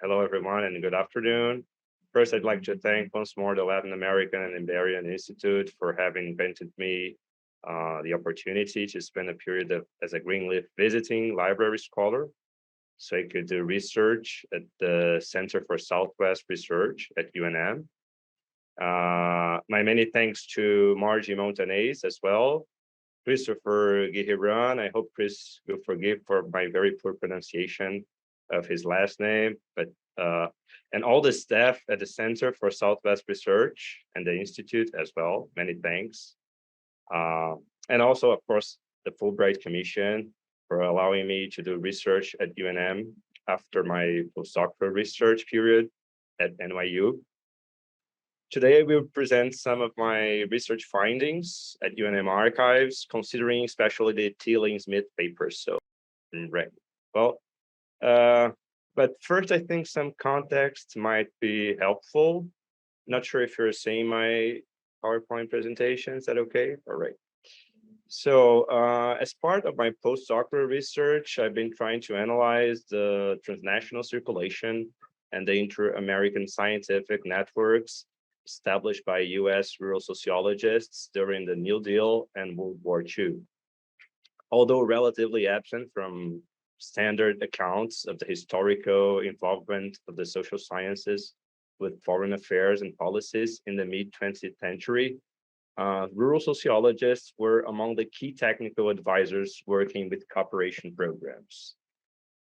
Hello, everyone, and good afternoon. First, I'd like to thank once more the Latin American and Iberian Institute for having granted me the opportunity to spend a period as a Greenleaf visiting library scholar so I could do research at the Center for Southwest Research at UNM. My many thanks to Margie Montanez as well, Christopher Guihiran. I hope Chris will forgive for my very poor pronunciation of his last name, but uh, and all the staff at the Center for Southwest Research and the Institute as well. Many thanks. Uh, and also, of course, the Fulbright Commission for allowing me to do research at UNM after my postdoctoral research period at NYU. Today, I will present some of my research findings at UNM archives, considering especially the Lynn Smith papers. So, right. Well, uh, but first, I think some context might be helpful. Not sure if you're seeing my PowerPoint presentation. Is that okay? All right. So, as part of my postdoctoral research, I've been trying to analyze the transnational circulation and the inter-American scientific networks established by US rural sociologists during the New Deal and World War II. Although relatively absent from standard accounts of the historical involvement of the social sciences with foreign affairs and policies in the mid-20th century, rural sociologists were among the key technical advisors working with cooperation programs.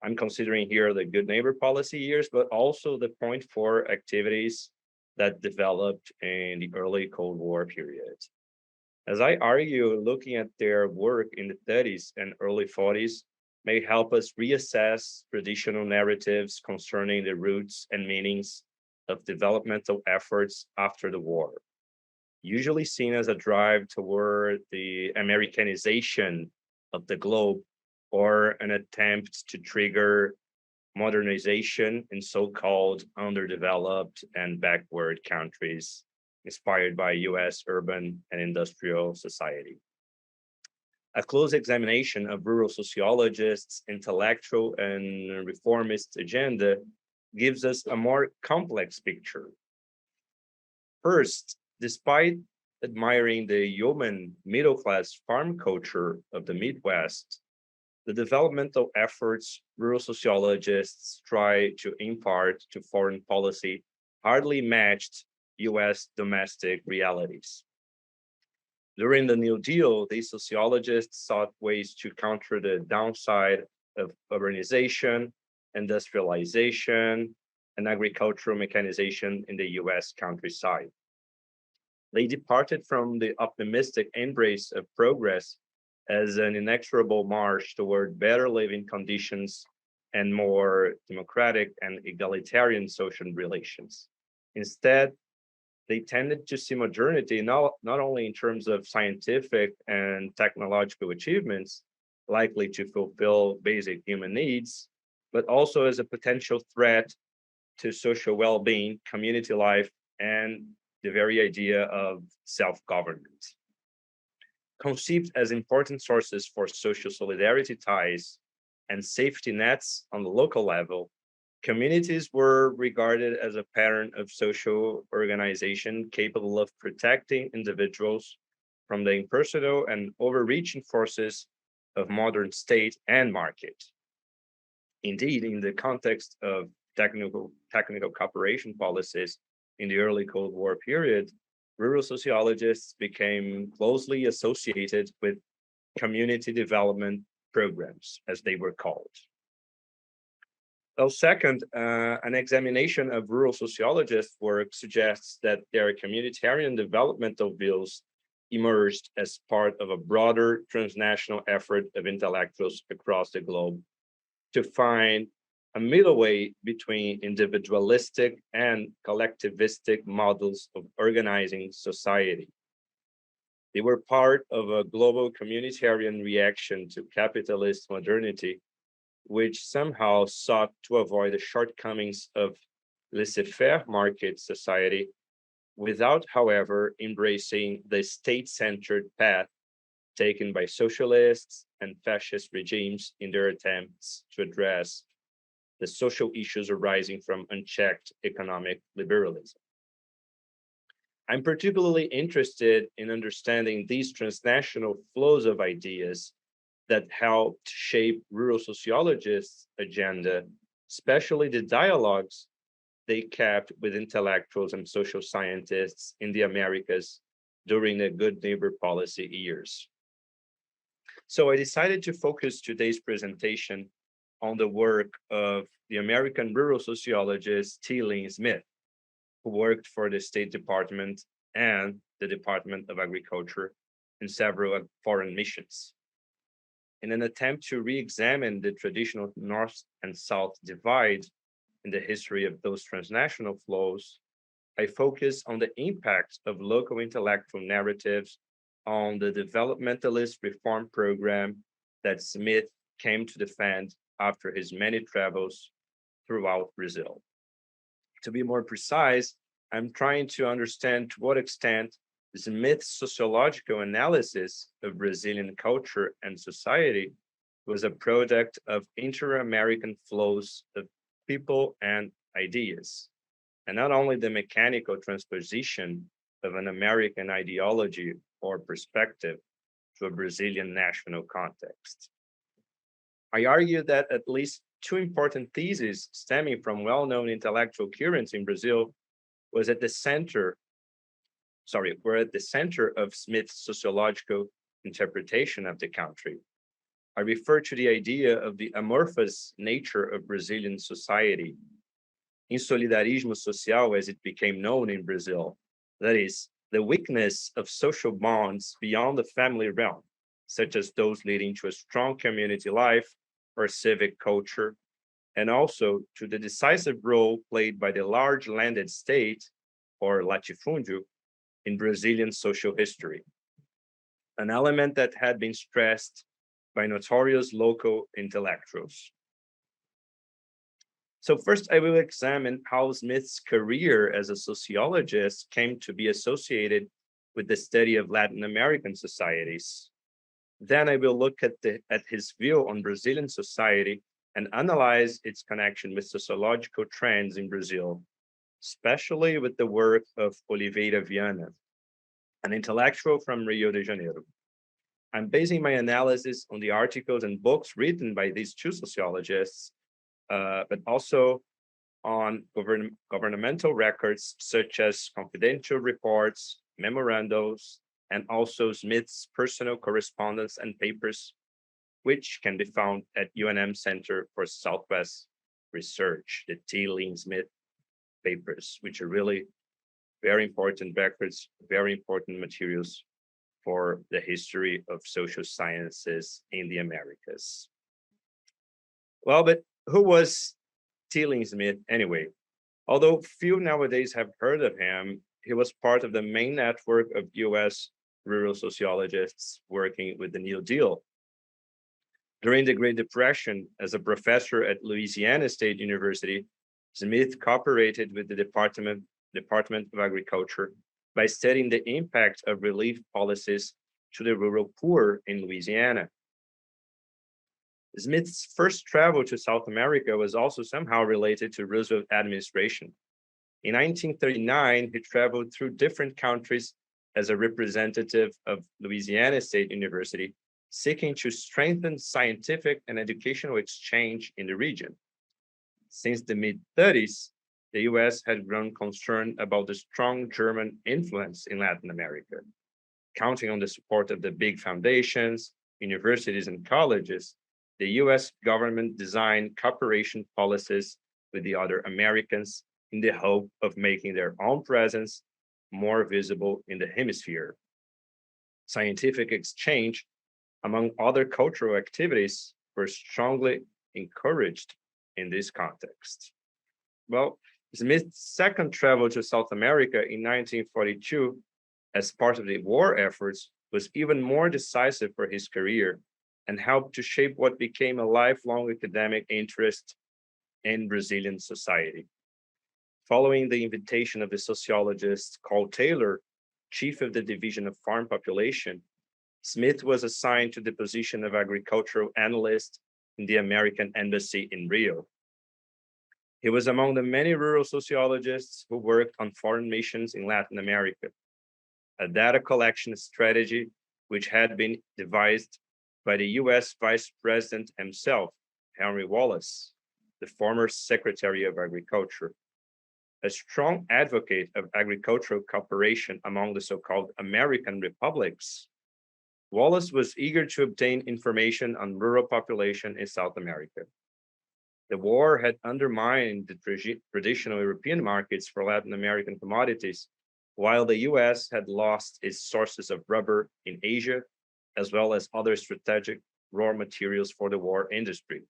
I'm considering here the good neighbor policy years, but also the Point Four activities that developed in the early Cold War period. As I argue, looking at their work in the 30s and early 40s may help us reassess traditional narratives concerning the roots and meanings of developmental efforts after the war, usually seen as a drive toward the Americanization of the globe or an attempt to trigger modernization in so-called underdeveloped and backward countries inspired by US urban and industrial society. A close examination of rural sociologists' intellectual and reformist agenda gives us a more complex picture. First, despite admiring the yeoman middle class farm culture of the Midwest, the developmental efforts rural sociologists try to impart to foreign policy hardly matched US domestic realities. During the New Deal, these sociologists sought ways to counter the downside of urbanization, industrialization, and agricultural mechanization in the US countryside. They departed from the optimistic embrace of progress as an inexorable march toward better living conditions and more democratic and egalitarian social relations. Instead, they tended to see modernity not only in terms of scientific and technological achievements likely to fulfill basic human needs, but also as a potential threat to social well-being, community life, and the very idea of self-government. Conceived as important sources for social solidarity ties and safety nets on the local level, communities were regarded as a pattern of social organization capable of protecting individuals from the impersonal and overreaching forces of modern state and market. Indeed, in the context of technical cooperation policies in the early Cold War period, rural sociologists became closely associated with community development programs, as they were called. Well, second, an examination of rural sociologists' work suggests that their communitarian developmental views emerged as part of a broader transnational effort of intellectuals across the globe to find a middle way between individualistic and collectivistic models of organizing society. They were part of a global communitarian reaction to capitalist modernity, which somehow sought to avoid the shortcomings of laissez-faire market society without, however, embracing the state-centered path taken by socialists and fascist regimes in their attempts to address the social issues arising from unchecked economic liberalism. I'm particularly interested in understanding these transnational flows of ideas that helped shape rural sociologists' agenda, especially the dialogues they kept with intellectuals and social scientists in the Americas during the Good Neighbor policy years. So I decided to focus today's presentation on the work of the American rural sociologist T. Lynn Smith, who worked for the State Department and the Department of Agriculture in several foreign missions. In an attempt to re-examine the traditional North and South divide in the history of those transnational flows, I focus on the impact of local intellectual narratives on the developmentalist reform program that Smith came to defend after his many travels throughout Brazil. To be more precise, I'm trying to understand to what extent Smith's sociological analysis of Brazilian culture and society was a product of inter-American flows of people and ideas, and not only the mechanical transposition of an American ideology or perspective to a Brazilian national context. I argue that at least two important theses stemming from well-known intellectual currents in Brazil were at the center of Smith's sociological interpretation of the country. I refer to the idea of the amorphous nature of Brazilian society, insolidarismo social as it became known in Brazil, that is, the weakness of social bonds beyond the family realm, such as those leading to a strong community life or civic culture, and also to the decisive role played by the large landed state, or latifúndio, in Brazilian social history, an element that had been stressed by notorious local intellectuals. So first, I will examine how Smith's career as a sociologist came to be associated with the study of Latin American societies. Then I will look at his view on Brazilian society and analyze its connection with sociological trends in Brazil, especially with the work of Oliveira Vianna, an intellectual from Rio de Janeiro. I'm basing my analysis on the articles and books written by these two sociologists, but also on governmental records such as confidential reports, memorandums, and also Smith's personal correspondence and papers, which can be found at UNM Center for Southwest Research, the T. Lynn Smith papers, which are really very important records, very important materials for the history of social sciences in the Americas. Well, but who was T. Lynn Smith anyway? Although few nowadays have heard of him, he was part of the main network of US rural sociologists working with the New Deal. During the Great Depression, as a professor at Louisiana State University, Smith cooperated with the Department of Agriculture by studying the impact of relief policies to the rural poor in Louisiana. Smith's first travel to South America was also somehow related to Roosevelt administration. In 1939, he traveled through different countries as a representative of Louisiana State University, seeking to strengthen scientific and educational exchange in the region. Since the mid-30s, the US had grown concerned about the strong German influence in Latin America. Counting on the support of the big foundations, universities, and colleges, the US government designed cooperation policies with the other Americans in the hope of making their own presence more visible in the hemisphere. Scientific exchange, among other cultural activities, were strongly encouraged in this context. Well, Smith's second travel to South America in 1942 as part of the war efforts was even more decisive for his career and helped to shape what became a lifelong academic interest in Brazilian society. Following the invitation of the sociologist Carl Taylor, chief of the Division of Farm Population, Smith was assigned to the position of agricultural analyst in the American Embassy in Rio. He was among the many rural sociologists who worked on foreign missions in Latin America, a data collection strategy which had been devised by the US Vice President himself, Henry Wallace, the former Secretary of Agriculture. A strong advocate of agricultural cooperation among the so-called American republics, Wallace was eager to obtain information on rural population in South America. The war had undermined the traditional European markets for Latin American commodities, while the US had lost its sources of rubber in Asia, as well as other strategic raw materials for the war industry,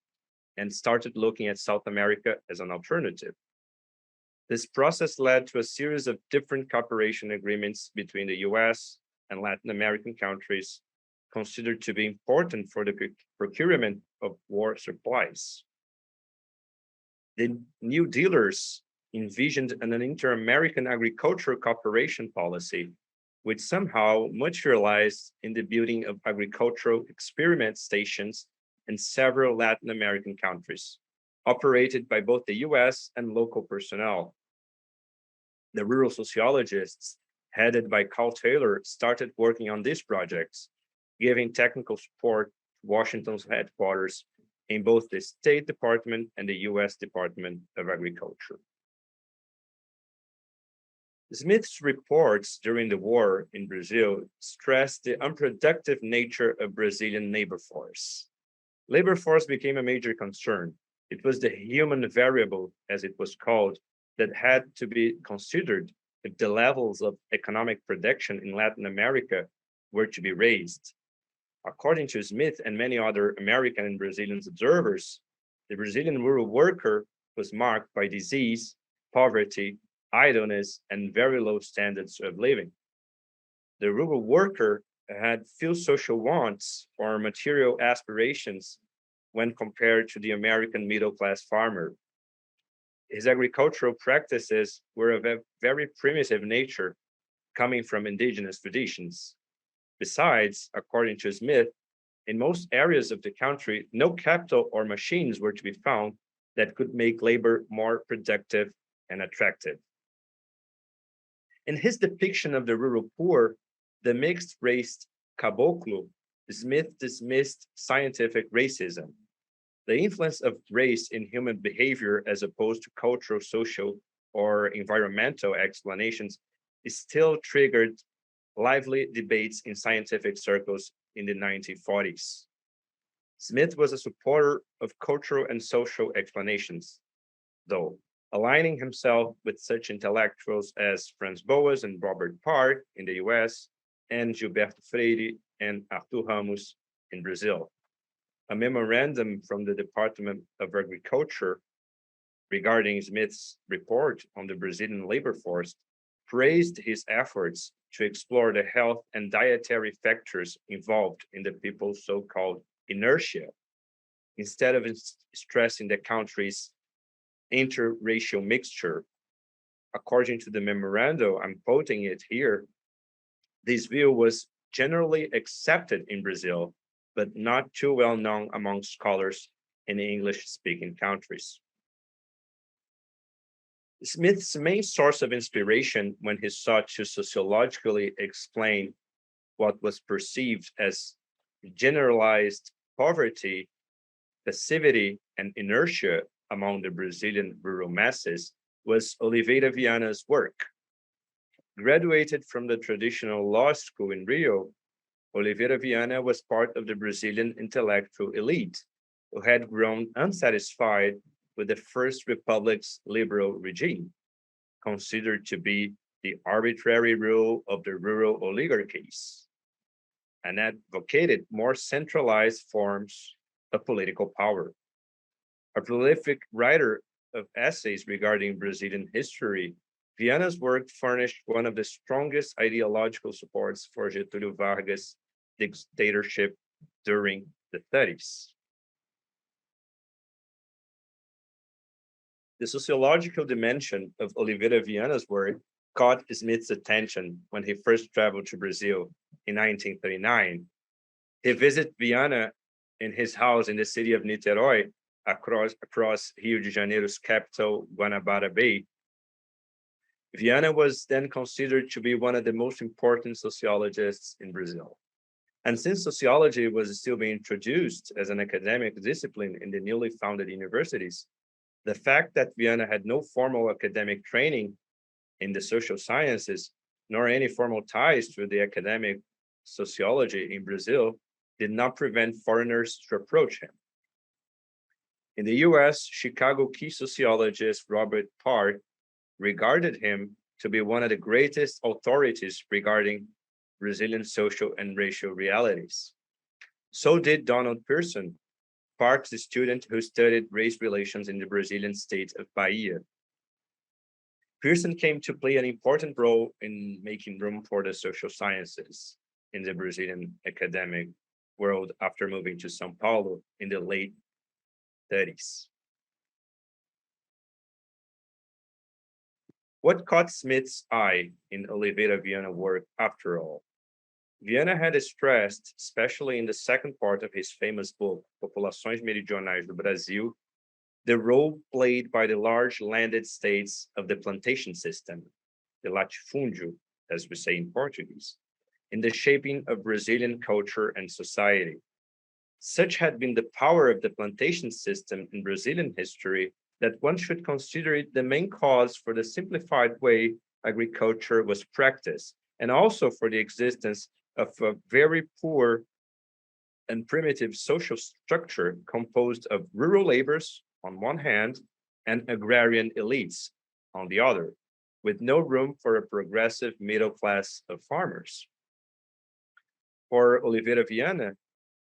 and started looking at South America as an alternative. This process led to a series of different cooperation agreements between the US and Latin American countries considered to be important for the procurement of war supplies. The New Dealers envisioned an inter-American agricultural cooperation policy, which somehow materialized in the building of agricultural experiment stations in several Latin American countries, operated by both the US and local personnel. The rural sociologists, headed by Carl Taylor, started working on these projects, giving technical support to Washington's headquarters in both the State Department and the US Department of Agriculture. Smith's reports during the war in Brazil stressed the unproductive nature of Brazilian labor force. Labor force became a major concern. It was the human variable, as it was called, that had to be considered if the levels of economic production in Latin America were to be raised. According to Smith and many other American and Brazilian observers, the Brazilian rural worker was marked by disease, poverty, idleness, and very low standards of living. The rural worker had few social wants or material aspirations when compared to the American middle-class farmer. His agricultural practices were of a very primitive nature, coming from indigenous traditions. Besides, according to Smith, in most areas of the country, no capital or machines were to be found that could make labor more productive and attractive. In his depiction of the rural poor, the mixed-race caboclo, Smith dismissed scientific racism. The influence of race in human behavior as opposed to cultural, social, or environmental explanations is still triggered lively debates in scientific circles in the 1940s. Smith was a supporter of cultural and social explanations, though, aligning himself with such intellectuals as Franz Boas and Robert Park in the US, and Gilberto Freire and Arthur Ramos in Brazil. A memorandum from the Department of Agriculture regarding Smith's report on the Brazilian labor force praised his efforts to explore the health and dietary factors involved in the people's so-called inertia, instead of stressing the country's interracial mixture. According to the memorandum, I'm quoting it here, this view was generally accepted in Brazil, but not too well known among scholars in English-speaking countries. Smith's main source of inspiration when he sought to sociologically explain what was perceived as generalized poverty, passivity, and inertia among the Brazilian rural masses was Oliveira Vianna's work. Graduated from the traditional law school in Rio, Oliveira Vianna was part of the Brazilian intellectual elite who had grown unsatisfied with the First Republic's liberal regime, considered to be the arbitrary rule of the rural oligarchies, and advocated more centralized forms of political power. A prolific writer of essays regarding Brazilian history, Vianna's work furnished one of the strongest ideological supports for Getúlio Vargas' dictatorship during the 30s. The sociological dimension of Oliveira Vianna's work caught Smith's attention when he first traveled to Brazil in 1939. He visited Vianna in his house in the city of Niterói across Rio de Janeiro's capital, Guanabara Bay, Vianna was then considered to be one of the most important sociologists in Brazil. And since sociology was still being introduced as an academic discipline in the newly founded universities, the fact that Vianna had no formal academic training in the social sciences, nor any formal ties to the academic sociology in Brazil, did not prevent foreigners to approach him. In the US, Chicago key sociologist Robert Parr regarded him to be one of the greatest authorities regarding Brazilian social and racial realities. So did Donald Pearson, Park's student who studied race relations in the Brazilian state of Bahia. Pearson came to play an important role in making room for the social sciences in the Brazilian academic world after moving to São Paulo in the late 30s. What caught Smith's eye in Oliveira Vianna work after all? Vianna had stressed, especially in the second part of his famous book, Populações Meridionais do Brasil, the role played by the large landed states of the plantation system, the latifúndio, as we say in Portuguese, in the shaping of Brazilian culture and society. Such had been the power of the plantation system in Brazilian history that one should consider it the main cause for the simplified way agriculture was practiced, and also for the existence of a very poor and primitive social structure composed of rural laborers on one hand and agrarian elites on the other, with no room for a progressive middle class of farmers. For Oliveira Vianna,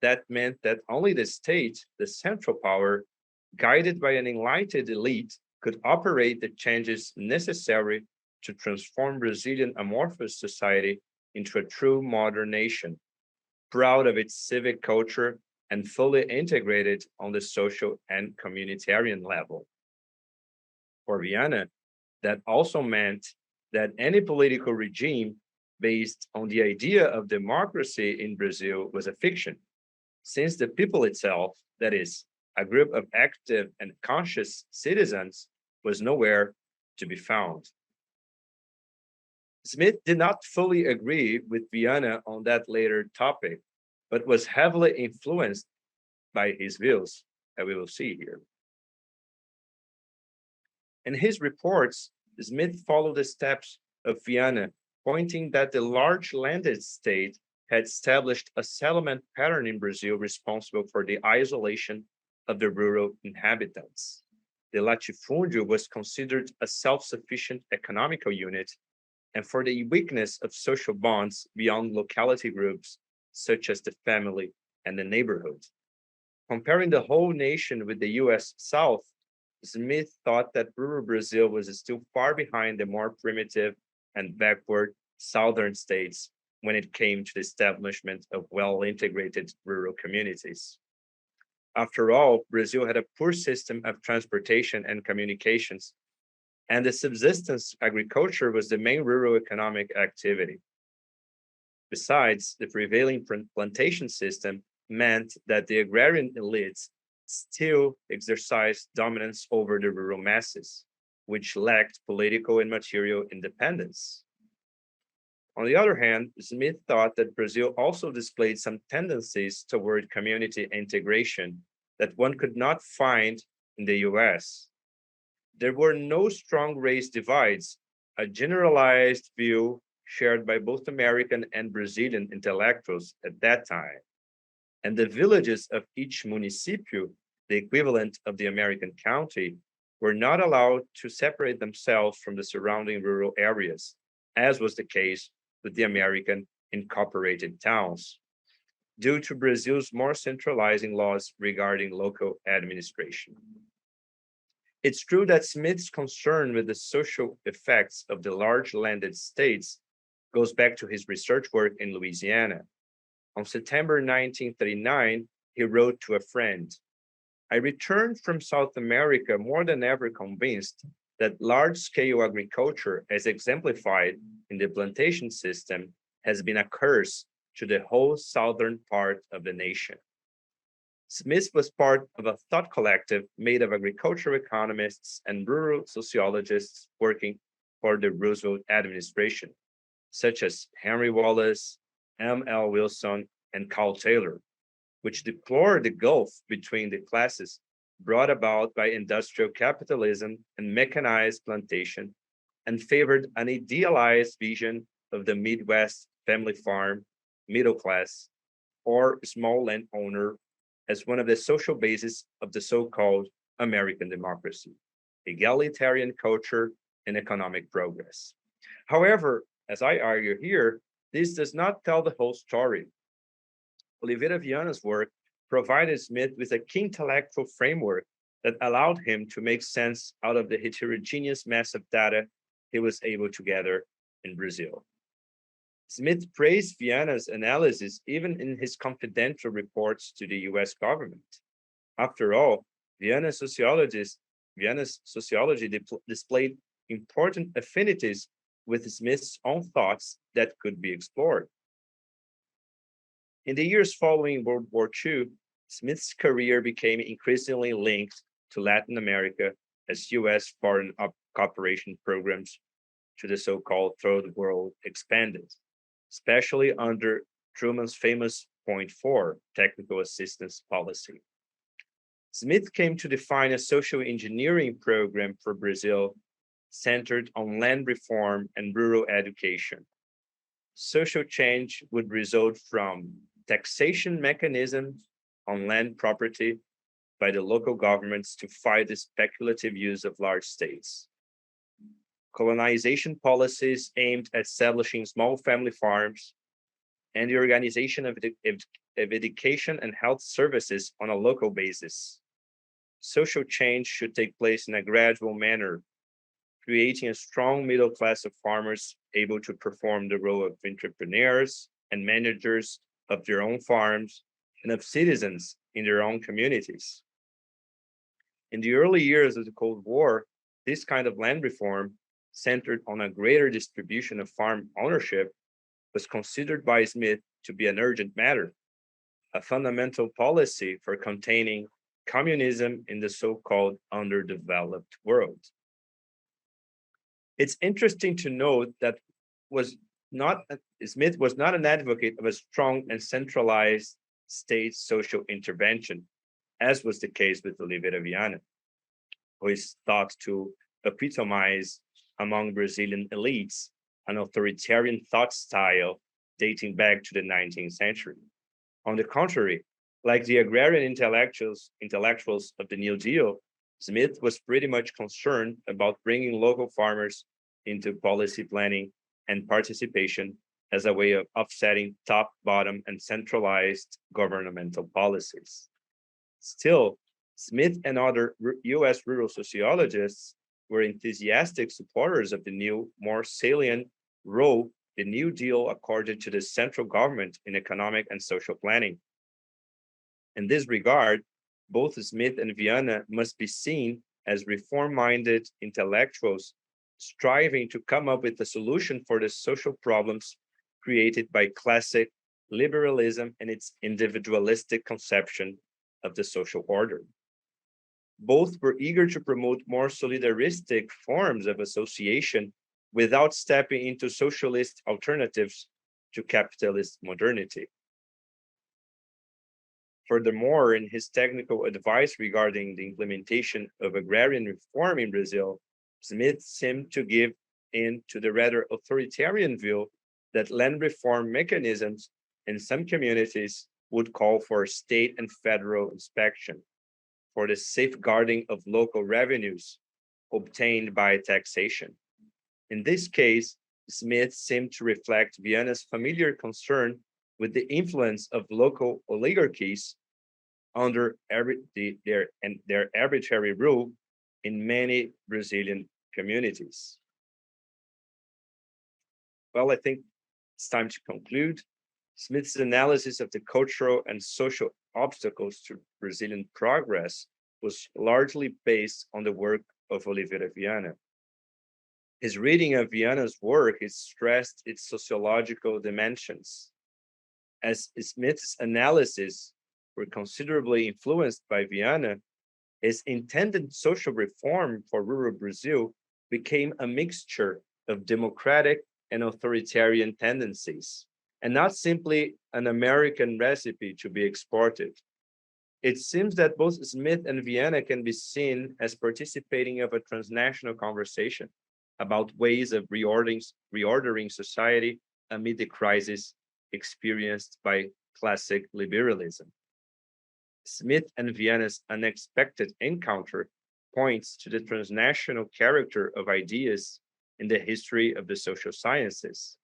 that meant that only the state, the central power, guided by an enlightened elite, could operate the changes necessary to transform Brazilian amorphous society into a true modern nation, proud of its civic culture and fully integrated on the social and communitarian level. For Vianna, that also meant that any political regime based on the idea of democracy in Brazil was a fiction, since the people itself, that is, a group of active and conscious citizens, was nowhere to be found. Smith did not fully agree with Vianna on that later topic, but was heavily influenced by his views, as we will see here. In his reports, Smith followed the steps of Vianna, pointing that the large landed state had established a settlement pattern in Brazil responsible for the isolation of the rural inhabitants. The latifúndio was considered a self-sufficient economical unit, and for the weakness of social bonds beyond locality groups, such as the family and the neighborhood. Comparing the whole nation with the US South, Smith thought that rural Brazil was still far behind the more primitive and backward southern states when it came to the establishment of well-integrated rural communities. After all, Brazil had a poor system of transportation and communications, and the subsistence agriculture was the main rural economic activity. Besides, the prevailing plantation system meant that the agrarian elites still exercised dominance over the rural masses, which lacked political and material independence. On the other hand, Smith thought that Brazil also displayed some tendencies toward community integration that one could not find in the US. There were no strong race divides, a generalized view shared by both American and Brazilian intellectuals at that time. And the villages of each municipio, the equivalent of the American county, were not allowed to separate themselves from the surrounding rural areas, as was the case with the American incorporated towns, due to Brazil's more centralizing laws regarding local administration. It's true that Smith's concern with the social effects of the large landed states goes back to his research work in Louisiana. On September 1939, he wrote to a friend, "I returned from South America more than ever convinced that large-scale agriculture, as exemplified in the plantation system, has been a curse to the whole southern part of the nation." Smith was part of a thought collective made of agricultural economists and rural sociologists working for the Roosevelt administration, such as Henry Wallace, M.L. Wilson, and Carl Taylor, which deplored the gulf between the classes brought about by industrial capitalism and mechanized plantation, and favored an idealized vision of the Midwest family farm, middle class, or small landowner as one of the social bases of the so-called American democracy, egalitarian culture, and economic progress. However, as I argue here, this does not tell the whole story. Oliveira Vianna's work provided Smith with a key intellectual framework that allowed him to make sense out of the heterogeneous mass of data he was able to gather in Brazil. Smith praised Vianna's analysis even in his confidential reports to the US government. After all, Vianna's sociology displayed important affinities with Smith's own thoughts that could be explored. In the years following World War II, Smith's career became increasingly linked to Latin America as US foreign cooperation programs to the so-called Third World expanded, especially under Truman's famous Point 4 technical assistance policy. Smith came to define a social engineering program for Brazil centered on land reform and rural education. Social change would result from taxation mechanisms on land property by the local governments to fight the speculative use of large states. Colonization policies aimed at establishing small family farms, and the organization of education and health services on a local basis. Social change should take place in a gradual manner, creating a strong middle class of farmers able to perform the role of entrepreneurs and managers of their own farms and of citizens in their own communities. In the early years of the Cold War, this kind of land reform, centered on a greater distribution of farm ownership, was considered by Smith to be an urgent matter, a fundamental policy for containing communism in the so-called underdeveloped world. It's interesting to note that was not Smith was not an advocate of a strong and centralized state social intervention, as was the case with Oliveira Vianna, who is thought to epitomize among Brazilian elites an authoritarian thought style dating back to the 19th century. On the contrary, like the agrarian intellectuals of the New Deal, Smith was pretty much concerned about bringing local farmers into policy planning and participation as a way of offsetting top, bottom, and centralized governmental policies. Still, Smith and other US rural sociologists were enthusiastic supporters of the new, more salient role the New Deal accorded to the central government in economic and social planning. In this regard, both Smith and Vianna must be seen as reform-minded intellectuals striving to come up with a solution for the social problems created by classic liberalism and its individualistic conception of the social order. Both were eager to promote more solidaristic forms of association without stepping into socialist alternatives to capitalist modernity. Furthermore, in his technical advice regarding the implementation of agrarian reform in Brazil, Smith seemed to give in to the rather authoritarian view that land reform mechanisms in some communities would call for state and federal inspection for the safeguarding of local revenues obtained by taxation. In this case, Smith seemed to reflect Vianna's familiar concern with the influence of local oligarchies under their arbitrary rule in many Brazilian communities. Well, I think it's time to conclude. Smith's analysis of the cultural and social obstacles to Brazilian progress was largely based on the work of Oliveira Vianna. His reading of Vianna's work is stressed its sociological dimensions, as Smith's analysis were considerably influenced by Vianna, his intended social reform for rural Brazil became a mixture of democratic and authoritarian tendencies, and not simply an American recipe to be exported. It seems that both Smith and Vianna can be seen as participating of a transnational conversation about ways of reordering society amid the crisis experienced by classic liberalism. Smith and Vianna's unexpected encounter points to the transnational character of ideas in the history of the social sciences,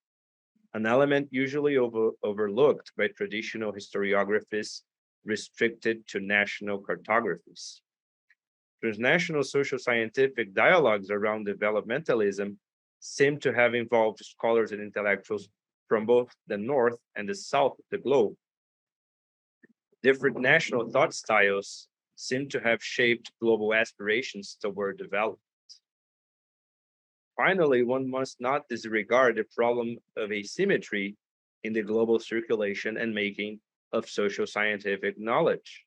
an element usually overlooked by traditional historiographies restricted to national cartographies. Transnational social scientific dialogues around developmentalism seem to have involved scholars and intellectuals from both the North and the South of the globe. Different national thought styles seem to have shaped global aspirations toward development. Finally, one must not disregard the problem of asymmetry in the global circulation and making of social scientific knowledge.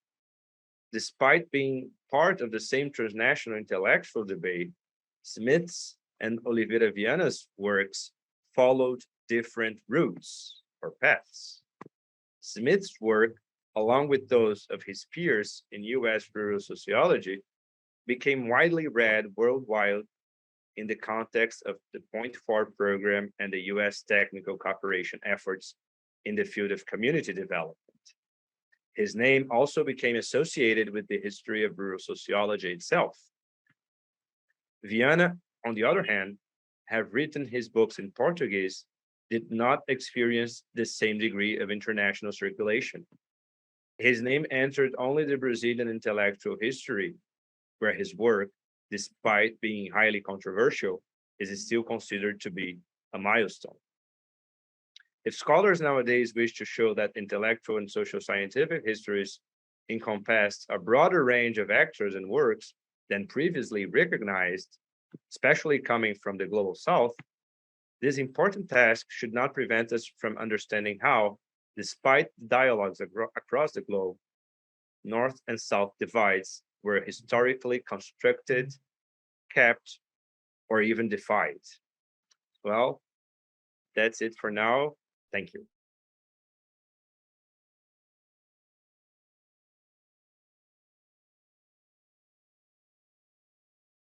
Despite being part of the same transnational intellectual debate, Smith's and Oliveira Vianna's works followed different routes or paths. Smith's work, along with those of his peers in US rural sociology, became widely read worldwide in the context of the Point Four program and the US technical cooperation efforts in the field of community development. His name also became associated with the history of rural sociology itself. Vianna, on the other hand, have written his books in Portuguese, did not experience the same degree of international circulation. His name entered only the Brazilian intellectual history, where his work, despite being highly controversial, is still considered to be a milestone. If scholars nowadays wish to show that intellectual and social scientific histories encompassed a broader range of actors and works than previously recognized, especially coming from the global South, this important task should not prevent us from understanding how, despite dialogues across the globe, North and South divides were historically constructed, kept, or even defied. Well, that's it for now. Thank you.